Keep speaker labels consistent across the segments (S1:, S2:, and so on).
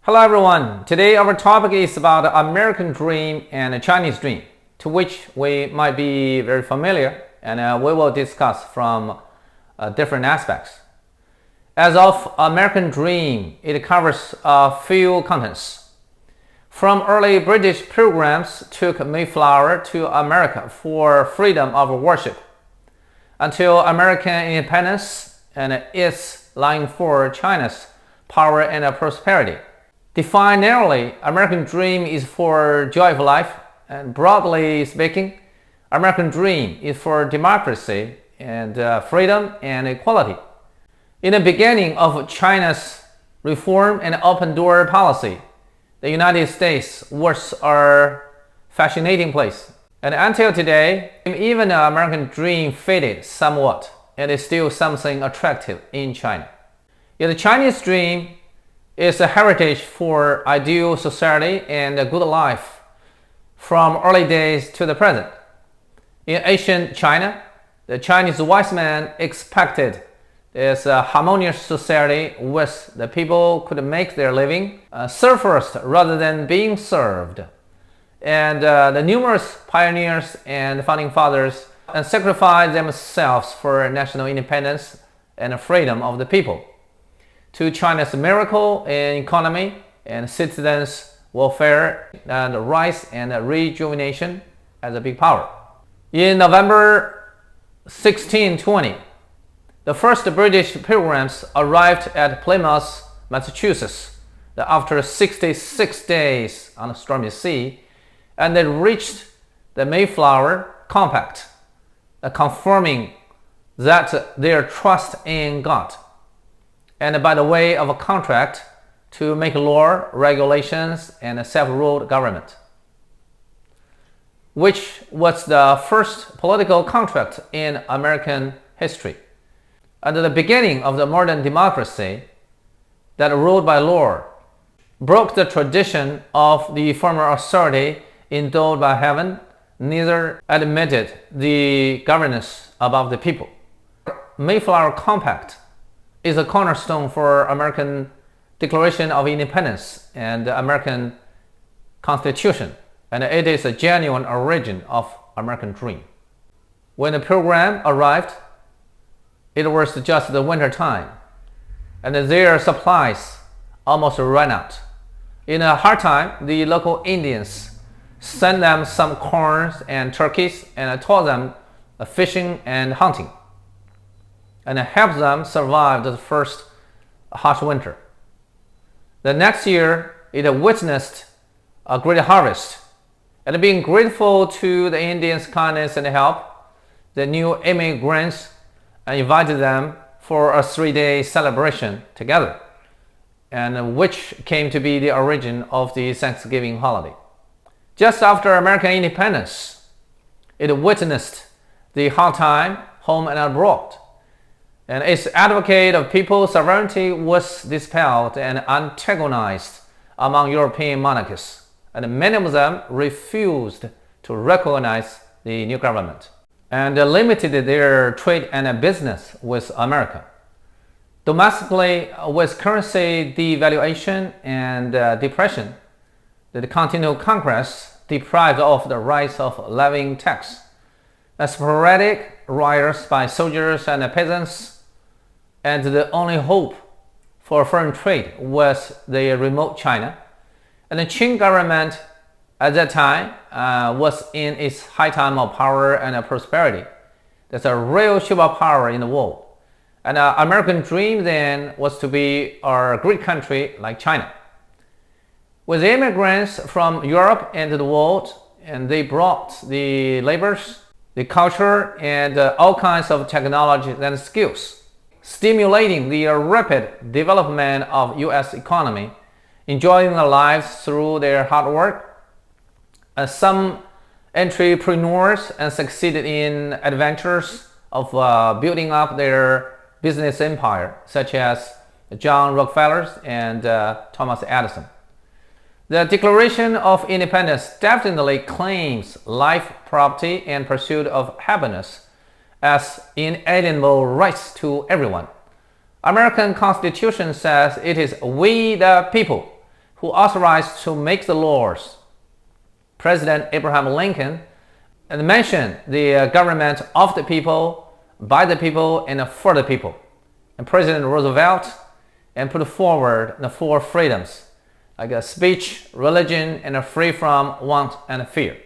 S1: Hello everyone, today our topic is about the American dream and the Chinese dream, to which we might be very familiar, and we will discuss from different aspects. As of American dream, it covers a few contents. From early British pilgrims took Mayflower to America for freedom of worship, until American independence and its line for China's power and prosperity. Defined narrowly, American dream is for joy of life, and broadly speaking, American dream is for democracy and freedom and equality. In the beginning of China's reform and open door policy, the United States was a fascinating place. And until today, even the American dream faded somewhat, and is still something attractive in China. Yet the Chinese dream is a heritage for ideal society and a good life from early days to the present. In ancient China, the Chinese wise man expected this harmonious society where the people could make their living, serve first rather than being served. And the numerous pioneers and founding fathers sacrificed themselves for national independence and freedom of the people, to China's miracle in economy and citizens' welfare and rise and rejuvenation as a big power. In November 1620, the first British pilgrims arrived at Plymouth, Massachusetts, after 66 days on the stormy sea, and they reached the Mayflower Compact, confirming that their trust in God, and by the way of a contract to make law, regulations, and a self-ruled government, which was the first political contract in American history. At the beginning of the modern democracy that ruled by law, broke the tradition of the former authority endowed by heaven, neither admitted the governance above the people. Mayflower Compact is a cornerstone for American Declaration of Independence and the American Constitution, and it is a genuine origin of American dream. When the pilgrim arrived, it was just the winter time, and their supplies almost ran out. In a hard time, the local Indians sent them some corn and turkeys and taught them fishing and hunting, and helped them survive the first harsh winter. The next year, it witnessed a great harvest, and being grateful to the Indians' kindness and help, the new immigrants invited them for a 3-day celebration together, and which came to be the origin of the Thanksgiving holiday. Just after American independence, it witnessed the hard time home and abroad, and its advocate of people's sovereignty was dispelled and antagonized among European monarchies, and many of them refused to recognize the new government and limited their trade and business with America. Domestically, with currency devaluation and depression, the Continental Congress deprived of the rights of levying tax. Sporadic riots by soldiers and peasants, and the only hope for foreign trade was the remote China. And the Qing government at that time was in its high time of power and prosperity. That's a real superpower in the world. And the American dream then was to be a great country like China, with immigrants from Europe into the world, and they brought the labors, the culture, and all kinds of technologies and skills, stimulating the rapid development of U.S. economy, enjoying their lives through their hard work. Some entrepreneurs succeeded in adventures of building up their business empire, such as John Rockefeller and Thomas Edison. The Declaration of Independence definitely claims life, property, and pursuit of happiness as inalienable rights to everyone. American Constitution says it is we the people who authorized to make the laws, President Abraham Lincoln, and mentioned the government of the people, by the people, and for the people. And President Roosevelt and put forward the 4 freedoms, like speech, religion, and free from want and fear.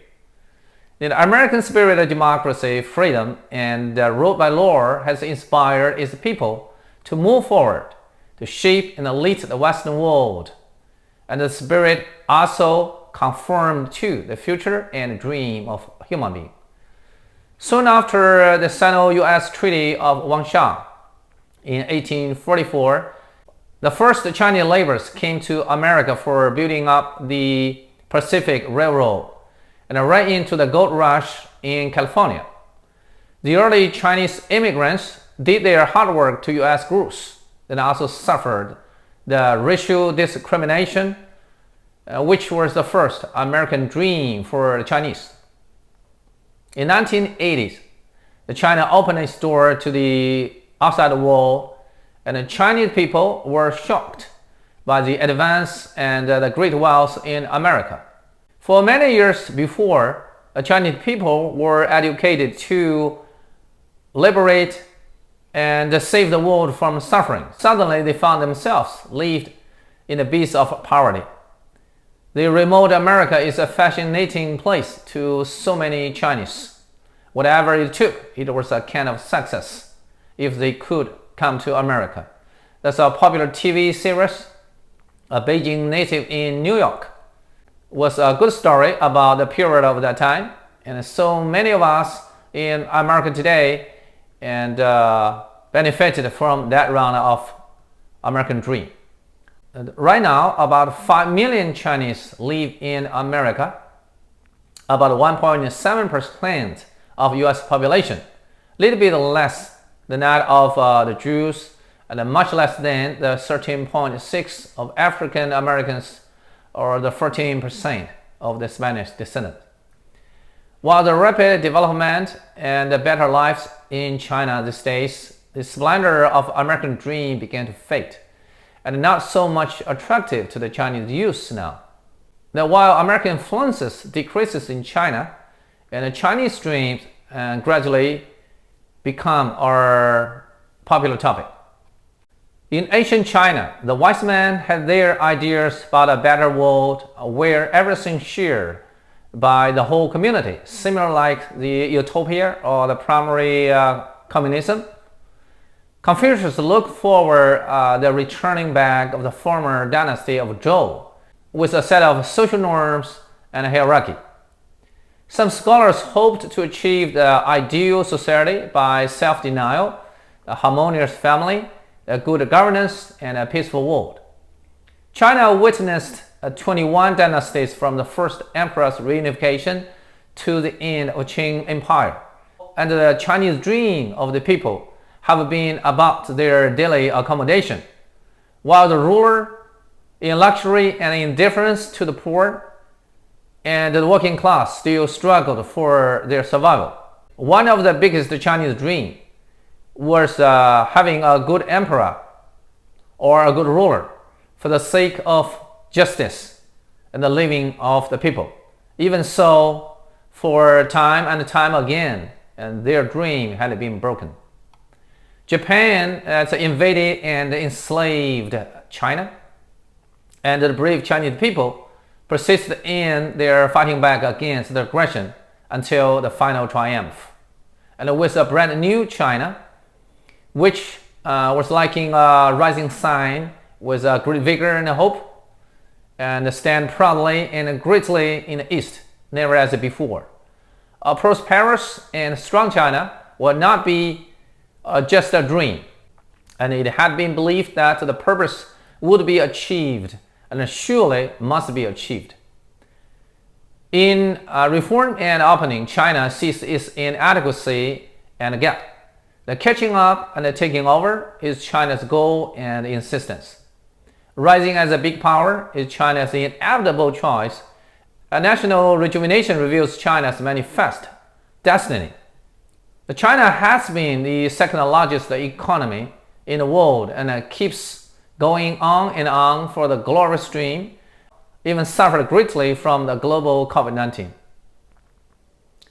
S1: The American spirit of democracy, freedom, and rule by law has inspired its people to move forward, to shape and lead the Western world. And the spirit also conformed to the future and dream of human being. Soon after the Sino-US Treaty of Wanshan in 1844, the first Chinese laborers came to America for building up the Pacific Railroad and ran into the gold rush in California. The early Chinese immigrants did their hard work to US groups and also suffered the racial discrimination, which was the first American dream for the Chinese. In 1980s, China opened its door to the outside world, and the Chinese people were shocked by the advance and the great wealth in America. For many years before, the Chinese people were educated to liberate and save the world from suffering. Suddenly, they found themselves lived in the abyss of poverty. The remote America is a fascinating place to so many Chinese. Whatever it took, it was a kind of success if they could come to America. That's a popular TV series, A Beijing Native in New York, was a good story about the period of that time. And so many of us in America today and benefited from that round of American dream. Right now, about 5 million Chinese live in America, about 1.7% of US population, a little bit less than that of the Jews, and much less than the 13.6% of African Americans or the 14% of the Spanish descendant. While the rapid development and the better lives in China these days, the splendor of American dream began to fade, and not so much attractive to the Chinese youth now. Now, while American influences decreases in China, and the Chinese dreams gradually become our popular topic. In ancient China, the wise men had their ideas about a better world where everything shared by the whole community, similar like the utopia or the primary communism. Confucius looked forward the returning back of the former dynasty of Zhou with a set of social norms and a hierarchy. Some scholars hoped to achieve the ideal society by self-denial, a harmonious family, a good governance, and a peaceful world. China witnessed 21 dynasties from the first emperor's reunification to the end of Qing Empire, and the Chinese dream of the people have been about their daily accommodation, while the ruler, in luxury and indifference to the poor and the working class, still struggled for their survival. One of the biggest Chinese dreams was having a good emperor or a good ruler for the sake of justice and the living of the people. Even so, for time and time again, and their dream had been broken. Japan invaded and enslaved China, and the brave Chinese people persisted in their fighting back against the aggression until the final triumph. And with a brand new China, which was like a rising sun with great vigor and hope, and stand proudly and greatly in the East, never as before. A prosperous and strong China would not be just a dream, and it had been believed that the purpose would be achieved and surely must be achieved. In reform and opening, China sees its inadequacy and gap. The catching up and the taking over is China's goal and insistence. Rising as a big power is China's inevitable choice. A national rejuvenation reveals China's manifest destiny. China has been the second largest economy in the world and keeps going on and on for the glorious dream. even suffered greatly from the global COVID-19.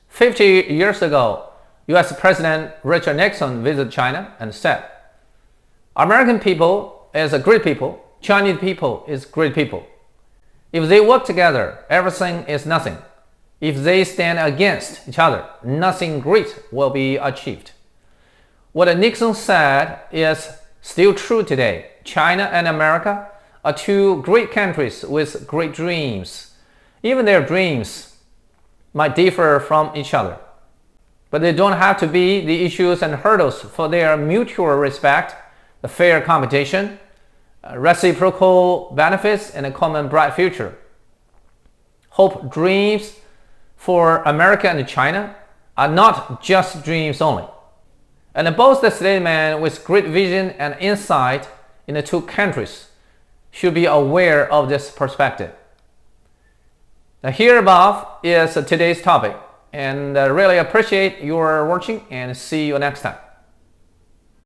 S1: 50 years ago, US President Richard Nixon visited China and said, American people is a great people, Chinese people is great people. If they work together, everything is nothing. If they stand against each other, nothing great will be achieved. What Nixon said is still true today. China and America are two great countries with great dreams. Even their dreams might differ from each other, but they don't have to be the issues and hurdles for their mutual respect, the fair competition, reciprocal benefits, and a common bright future. Hope dreams for America and China are not just dreams only. And both the statesmen with great vision and insight in the two countries should be aware of this perspective. Now, here above is today's topic, and I really appreciate your watching and see you next time.